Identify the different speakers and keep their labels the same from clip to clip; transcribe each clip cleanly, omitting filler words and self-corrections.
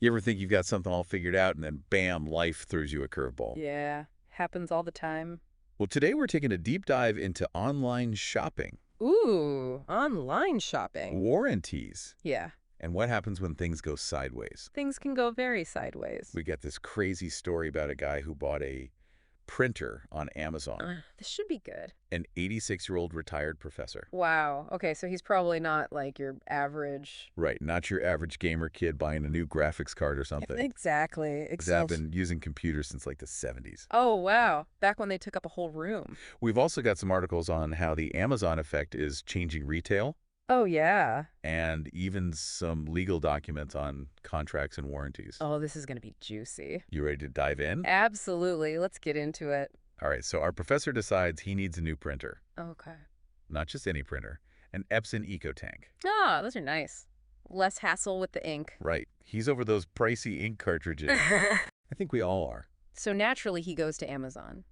Speaker 1: You ever think you've got something all figured out and then bam, life throws you a curveball?
Speaker 2: Yeah, happens all the time.
Speaker 1: Well, today we're taking a deep dive into online shopping,
Speaker 2: Ooh, online shopping.
Speaker 1: warranties,
Speaker 2: Yeah,
Speaker 1: and what happens when things go sideways.
Speaker 2: things can go very sideways.
Speaker 1: We got this crazy story about a guy who bought a printer on Amazon,
Speaker 2: This should be good.
Speaker 1: an 86-year-old retired professor.
Speaker 2: Wow. Okay, so he's probably not like your average.
Speaker 1: Right, not your average gamer kid buying a new graphics card or something.
Speaker 2: Exactly.
Speaker 1: He's been using computers since like the 70s.
Speaker 2: Oh, wow. Back when they took up a whole room.
Speaker 1: We've also got some articles on how the Amazon effect is changing retail,
Speaker 2: Oh, yeah.
Speaker 1: and even some legal documents on contracts and warranties.
Speaker 2: Oh, this is going to be juicy.
Speaker 1: You ready to dive in?
Speaker 2: Absolutely. Let's get into it.
Speaker 1: All right, so our professor decides he needs a new printer.
Speaker 2: Okay.
Speaker 1: Not just any printer, an Epson EcoTank.
Speaker 2: Ah, those are nice. Less hassle with the ink.
Speaker 1: Right, he's over those pricey ink cartridges. I think we all are.
Speaker 2: So naturally, he goes to Amazon.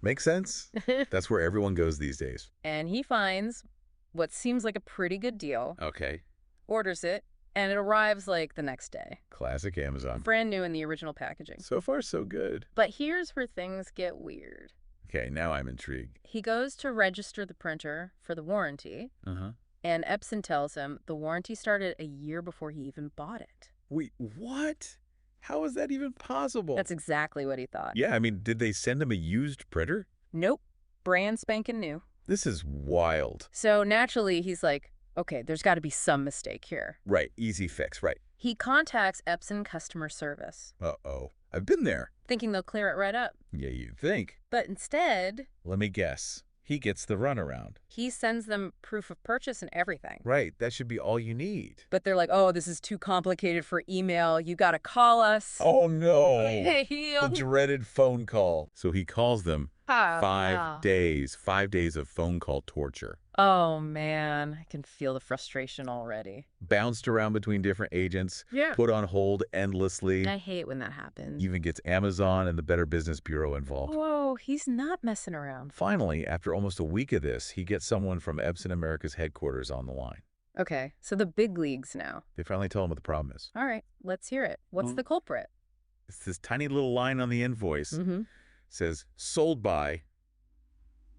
Speaker 1: Make sense? That's where everyone goes these days.
Speaker 2: And he finds what seems like a pretty good deal,
Speaker 1: Okay,
Speaker 2: orders it, and it arrives like the next day.
Speaker 1: classic Amazon.
Speaker 2: Brand new in the original packaging.
Speaker 1: So far, so good.
Speaker 2: But here's where things get weird.
Speaker 1: Okay, now I'm intrigued.
Speaker 2: He goes to register the printer for the warranty,
Speaker 1: Uh-huh.
Speaker 2: and Epson tells him the warranty started a year before he even bought it.
Speaker 1: Wait, what? How is that even possible?
Speaker 2: That's exactly what he thought.
Speaker 1: Yeah, I mean, did they send him a used printer?
Speaker 2: Nope. Brand spanking new.
Speaker 1: This is wild.
Speaker 2: So naturally, he's like, okay, there's got to be some mistake here.
Speaker 1: Right, easy fix, right.
Speaker 2: He contacts Epson customer service,
Speaker 1: Uh-oh. I've been there.
Speaker 2: thinking they'll clear it right up.
Speaker 1: Yeah, you'd think.
Speaker 2: But instead,
Speaker 1: Let me guess. He gets the runaround.
Speaker 2: he sends them proof of purchase and everything.
Speaker 1: Right, that should be all you need.
Speaker 2: But they're like, oh, this is too complicated for email. You got to call us.
Speaker 1: Oh, no.
Speaker 2: Hey,
Speaker 1: The dreaded phone call. So he calls them.
Speaker 2: Ah,
Speaker 1: 5 days. 5 days of phone call torture.
Speaker 2: Oh, man. I can feel the frustration already.
Speaker 1: Bounced around between different agents.
Speaker 2: Yeah.
Speaker 1: Put on hold endlessly.
Speaker 2: I hate when that happens.
Speaker 1: Even gets Amazon and the Better Business Bureau involved.
Speaker 2: Whoa, he's not messing around.
Speaker 1: Finally, after almost a week of this, he gets someone from Epson America's headquarters on the line.
Speaker 2: Okay, so the big leagues now.
Speaker 1: They finally tell him what the problem is.
Speaker 2: All right, let's hear it. What's the culprit?
Speaker 1: It's this tiny little line on the invoice.
Speaker 2: Mm-hmm.
Speaker 1: Says, sold by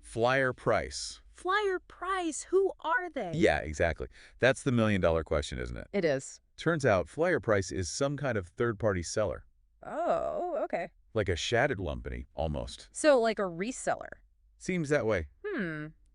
Speaker 1: flyer price.
Speaker 2: Flyer price. Who are they?
Speaker 1: Yeah, exactly. That's the million-dollar question, isn't it?
Speaker 2: It is.
Speaker 1: Turns out flyer price is some kind of third-party seller.
Speaker 2: Oh, okay.
Speaker 1: Like a shattered lumpany, almost.
Speaker 2: So like a reseller.
Speaker 1: Seems that way.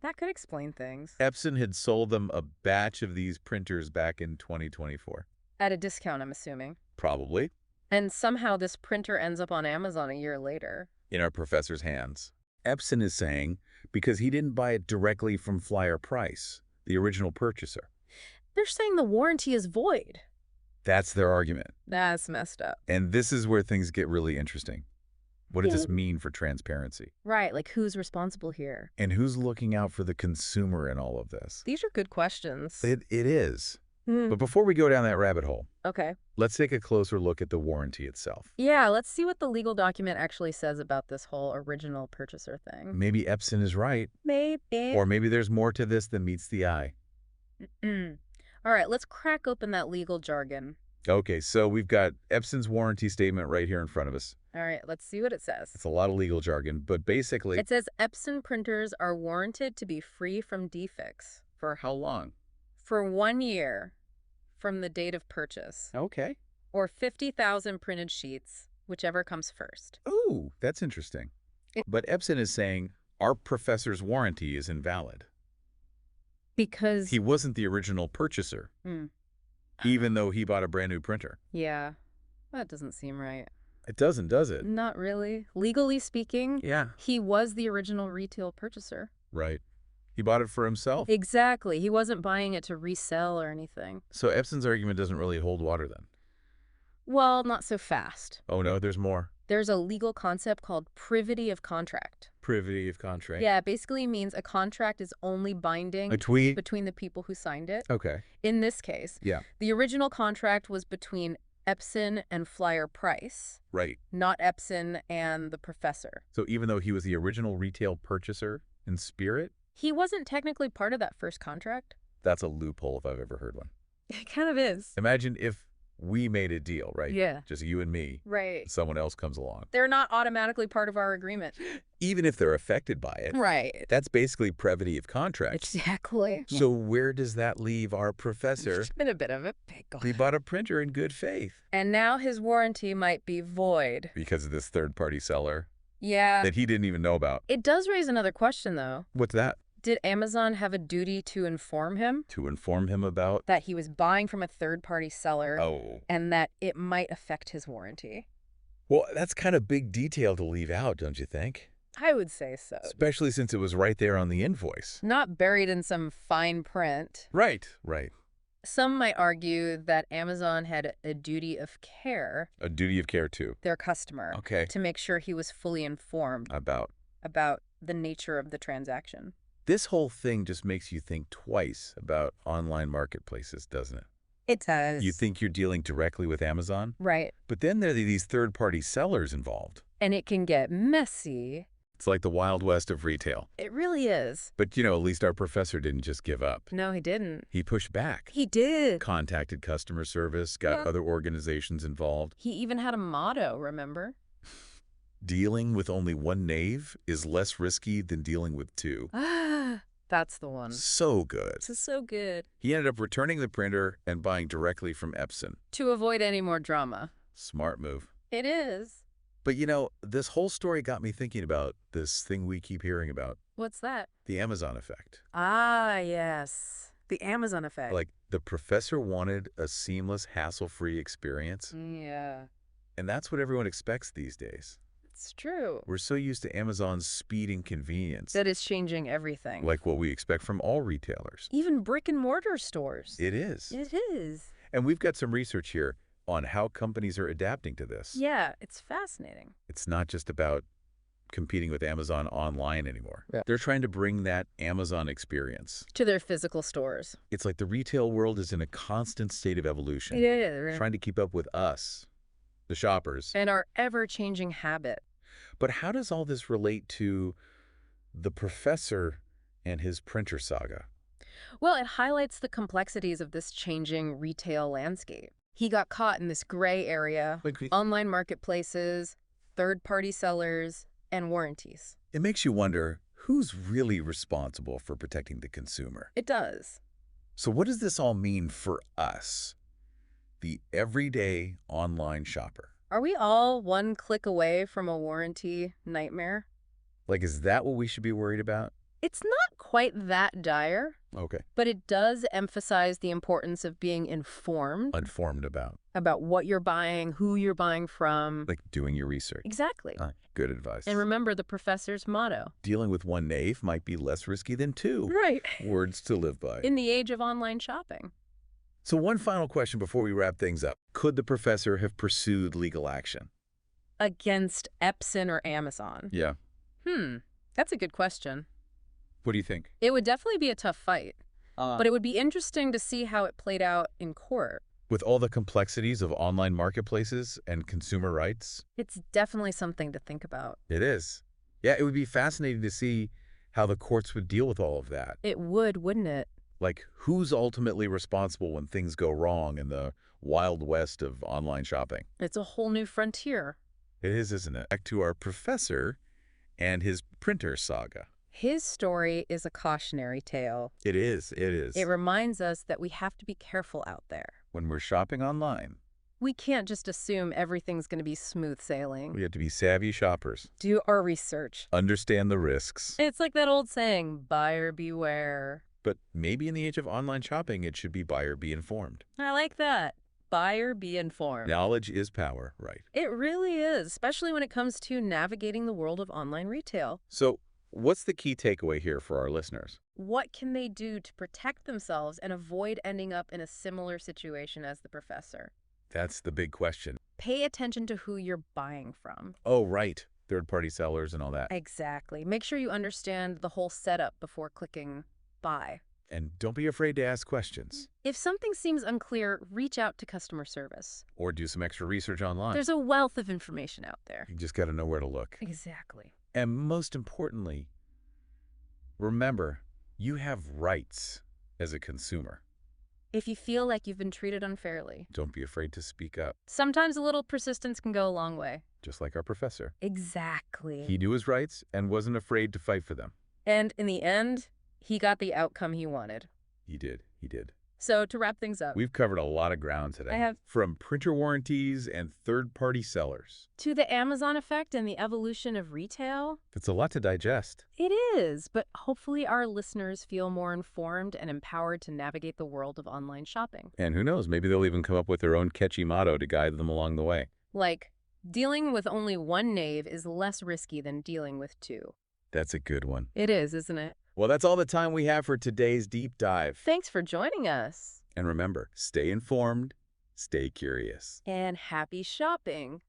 Speaker 2: That could explain things.
Speaker 1: Epson had sold them a batch of these printers back in 2024.
Speaker 2: At a discount, I'm assuming.
Speaker 1: Probably.
Speaker 2: And somehow this printer ends up on Amazon a year later.
Speaker 1: In our professor's hands. Epson is saying because he didn't buy it directly from Flyer Price, the original purchaser.
Speaker 2: They're saying the warranty is void.
Speaker 1: That's their argument.
Speaker 2: That's messed up.
Speaker 1: And this is where things get really interesting. What does
Speaker 2: Yeah.
Speaker 1: this mean for transparency?
Speaker 2: Right, like who's responsible here?
Speaker 1: And who's looking out for the consumer in all of this?
Speaker 2: These are good questions.
Speaker 1: It is. But before we go down that rabbit hole,
Speaker 2: Okay.
Speaker 1: let's take a closer look at the warranty itself.
Speaker 2: Yeah, let's see what the legal document actually says about this whole original purchaser thing.
Speaker 1: Maybe Epson is right,
Speaker 2: Maybe.
Speaker 1: or maybe there's more to this than meets the eye.
Speaker 2: All right, let's crack open that legal jargon.
Speaker 1: Okay, so we've got Epson's warranty statement right here in front of us.
Speaker 2: All right, let's see what it says.
Speaker 1: It's a lot of legal jargon, but basically...
Speaker 2: It says Epson printers are warranted to be free from defects
Speaker 1: For how long?
Speaker 2: for 1 year from the date of purchase,
Speaker 1: Okay.
Speaker 2: or 50,000 printed sheets, whichever comes first.
Speaker 1: Ooh, that's interesting. But Epson is saying our professor's warranty is invalid.
Speaker 2: Because,
Speaker 1: He wasn't the original purchaser, even though he bought a brand new printer.
Speaker 2: yeah, that doesn't seem right.
Speaker 1: It doesn't, does it?
Speaker 2: Not really. Legally speaking,
Speaker 1: Yeah.
Speaker 2: he was the original retail purchaser.
Speaker 1: Right. He bought it for himself.
Speaker 2: Exactly. He wasn't buying it to resell or anything.
Speaker 1: So Epson's argument doesn't really hold water then.
Speaker 2: Well, not so fast.
Speaker 1: Oh no, there's more.
Speaker 2: There's a legal concept called privity of contract.
Speaker 1: Privity of contract.
Speaker 2: Yeah, it basically means a contract is only binding
Speaker 1: A tweet?
Speaker 2: between the people who signed it.
Speaker 1: Okay.
Speaker 2: In this case,
Speaker 1: Yeah.
Speaker 2: the original contract was between Epson and Flyer Price,
Speaker 1: Right.
Speaker 2: not Epson and the professor.
Speaker 1: So even though he was the original retail purchaser in spirit,
Speaker 2: He wasn't technically part of that first contract.
Speaker 1: that's a loophole if I've ever heard one.
Speaker 2: It kind of is.
Speaker 1: Imagine if we made a deal, right?
Speaker 2: Yeah.
Speaker 1: Just you and me.
Speaker 2: Right.
Speaker 1: Someone else comes along.
Speaker 2: They're not automatically part of our agreement.
Speaker 1: Even if they're affected by it,
Speaker 2: Right.
Speaker 1: that's basically brevity of contract.
Speaker 2: Exactly.
Speaker 1: So where does that leave our professor?
Speaker 2: It's been a bit of a pickle.
Speaker 1: He bought a printer in good faith.
Speaker 2: And now his warranty might be void.
Speaker 1: Because of this third-party seller
Speaker 2: Yeah.
Speaker 1: that he didn't even know about.
Speaker 2: It does raise another question, though.
Speaker 1: What's that?
Speaker 2: Did Amazon have a duty to inform him
Speaker 1: To inform him about?
Speaker 2: that he was buying from a third-party seller
Speaker 1: Oh.
Speaker 2: and that it might affect his warranty?
Speaker 1: Well, that's kind of big detail to leave out, don't you think?
Speaker 2: I would say so.
Speaker 1: Especially since it was right there on the invoice.
Speaker 2: Not buried in some fine print.
Speaker 1: Right. Right.
Speaker 2: Some might argue that Amazon had a duty of care,
Speaker 1: A duty of care, too.
Speaker 2: their customer,
Speaker 1: Okay.
Speaker 2: to make sure he was fully informed
Speaker 1: About.
Speaker 2: the nature of the transaction.
Speaker 1: This whole thing just makes you think twice about online marketplaces, doesn't it?
Speaker 2: It does.
Speaker 1: You think you're dealing directly with Amazon,
Speaker 2: Right.
Speaker 1: but then there are these third-party sellers involved.
Speaker 2: And it can get messy.
Speaker 1: It's like the Wild West of retail.
Speaker 2: It really is.
Speaker 1: But, at least our professor didn't just give up.
Speaker 2: No, he didn't.
Speaker 1: He pushed back.
Speaker 2: He did.
Speaker 1: Contacted customer service, got
Speaker 2: Yeah.
Speaker 1: other organizations involved.
Speaker 2: He even had a motto, remember?
Speaker 1: Dealing with only one knave is less risky than dealing with two.
Speaker 2: Ah, that's the one.
Speaker 1: So good.
Speaker 2: This is so good.
Speaker 1: He ended up returning the printer and buying directly from Epson.
Speaker 2: To avoid any more drama.
Speaker 1: Smart move.
Speaker 2: It is.
Speaker 1: But this whole story got me thinking about this thing we keep hearing about,
Speaker 2: What's that?
Speaker 1: the Amazon effect.
Speaker 2: Ah, yes. The Amazon effect.
Speaker 1: Like, the professor wanted a seamless, hassle-free experience,
Speaker 2: Yeah,
Speaker 1: and that's what everyone expects these days.
Speaker 2: it's true.
Speaker 1: We're so used to Amazon's speed and convenience,
Speaker 2: That is changing everything.
Speaker 1: like what we expect from all retailers.
Speaker 2: Even brick and mortar stores.
Speaker 1: It is.
Speaker 2: It is.
Speaker 1: And we've got some research here on how companies are adapting to this.
Speaker 2: Yeah, it's fascinating.
Speaker 1: It's not just about competing with Amazon online anymore.
Speaker 2: Yeah.
Speaker 1: They're trying to bring that Amazon experience.
Speaker 2: To their physical stores.
Speaker 1: It's like the retail world is in a constant state of evolution,
Speaker 2: It is.
Speaker 1: trying to keep up with us, the shoppers.
Speaker 2: And our ever-changing habit.
Speaker 1: But how does all this relate to the professor and his printer saga?
Speaker 2: Well, it highlights the complexities of this changing retail landscape. He got caught in this gray area, online marketplaces, third-party sellers, and warranties.
Speaker 1: It makes you wonder, who's really responsible for protecting the consumer?
Speaker 2: It does.
Speaker 1: So what does this all mean for us, the everyday online shopper?
Speaker 2: Are we all one click away from a warranty nightmare?
Speaker 1: Like, is that what we should be worried about?
Speaker 2: It's not quite that dire,
Speaker 1: Okay.
Speaker 2: but it does emphasize the importance of being informed
Speaker 1: Informed
Speaker 2: about what you're buying, who you're buying from.
Speaker 1: like doing your research.
Speaker 2: Exactly.
Speaker 1: Good advice.
Speaker 2: And remember the professor's motto.
Speaker 1: Dealing with one knave might be less risky than two.
Speaker 2: Right.
Speaker 1: Words to live by.
Speaker 2: In the age of online shopping.
Speaker 1: So one final question before we wrap things up. Could the professor have pursued legal action?
Speaker 2: Against Epson or Amazon?
Speaker 1: Yeah.
Speaker 2: That's a good question.
Speaker 1: What do you think?
Speaker 2: It would definitely be a tough fight, but it would be interesting to see how it played out in court.
Speaker 1: With all the complexities of online marketplaces and consumer rights?
Speaker 2: It's definitely something to think about.
Speaker 1: It is. Yeah, it would be fascinating to see how the courts would deal with all of that.
Speaker 2: It would, wouldn't it?
Speaker 1: Like, who's ultimately responsible when things go wrong in the wild west of online shopping?
Speaker 2: It's a whole new frontier.
Speaker 1: It is, isn't it? Back to our professor and his printer saga.
Speaker 2: His story is a cautionary tale.
Speaker 1: It is. It is.
Speaker 2: It reminds us that we have to be careful out there.
Speaker 1: When we're shopping online,
Speaker 2: We can't just assume everything's going to be smooth sailing.
Speaker 1: we have to be savvy shoppers.
Speaker 2: Do our research.
Speaker 1: Understand the risks.
Speaker 2: It's like that old saying, buyer beware.
Speaker 1: But maybe in the age of online shopping, it should be buyer be informed.
Speaker 2: I like that. Buyer be informed.
Speaker 1: Knowledge is power, right?
Speaker 2: It really is, especially when it comes to navigating the world of online retail.
Speaker 1: So what's the key takeaway here for our listeners?
Speaker 2: What can they do to protect themselves and avoid ending up in a similar situation as the professor?
Speaker 1: That's the big question.
Speaker 2: Pay attention to who you're buying from.
Speaker 1: Oh, right. Third-party sellers and all that.
Speaker 2: Exactly. Make sure you understand the whole setup before clicking buy.
Speaker 1: And don't be afraid to ask questions.
Speaker 2: If something seems unclear, reach out to customer service.
Speaker 1: Or do some extra research online.
Speaker 2: There's a wealth of information out there.
Speaker 1: You just got to know where to look.
Speaker 2: Exactly.
Speaker 1: And most importantly, remember, you have rights as a consumer.
Speaker 2: if you feel like you've been treated unfairly.
Speaker 1: Don't be afraid to speak up,
Speaker 2: Sometimes a little persistence can go a long way.
Speaker 1: just like our professor.
Speaker 2: Exactly.
Speaker 1: He knew his rights and wasn't afraid to fight for them.
Speaker 2: And in the end, he got the outcome he wanted.
Speaker 1: He did. He did.
Speaker 2: So to wrap things up,
Speaker 1: We've covered a lot of ground today.
Speaker 2: I have.
Speaker 1: From printer warranties and third-party sellers.
Speaker 2: To the Amazon effect and the evolution of retail.
Speaker 1: That's a lot to digest.
Speaker 2: It is, but hopefully our listeners feel more informed and empowered to navigate the world of online shopping.
Speaker 1: And who knows, maybe they'll even come up with their own catchy motto to guide them along the way.
Speaker 2: Like, dealing with only one knave is less risky than dealing with two.
Speaker 1: That's a good one.
Speaker 2: It is, isn't it?
Speaker 1: Well, that's all the time we have for today's deep dive.
Speaker 2: Thanks for joining us.
Speaker 1: And remember, stay informed, stay curious.
Speaker 2: And happy shopping.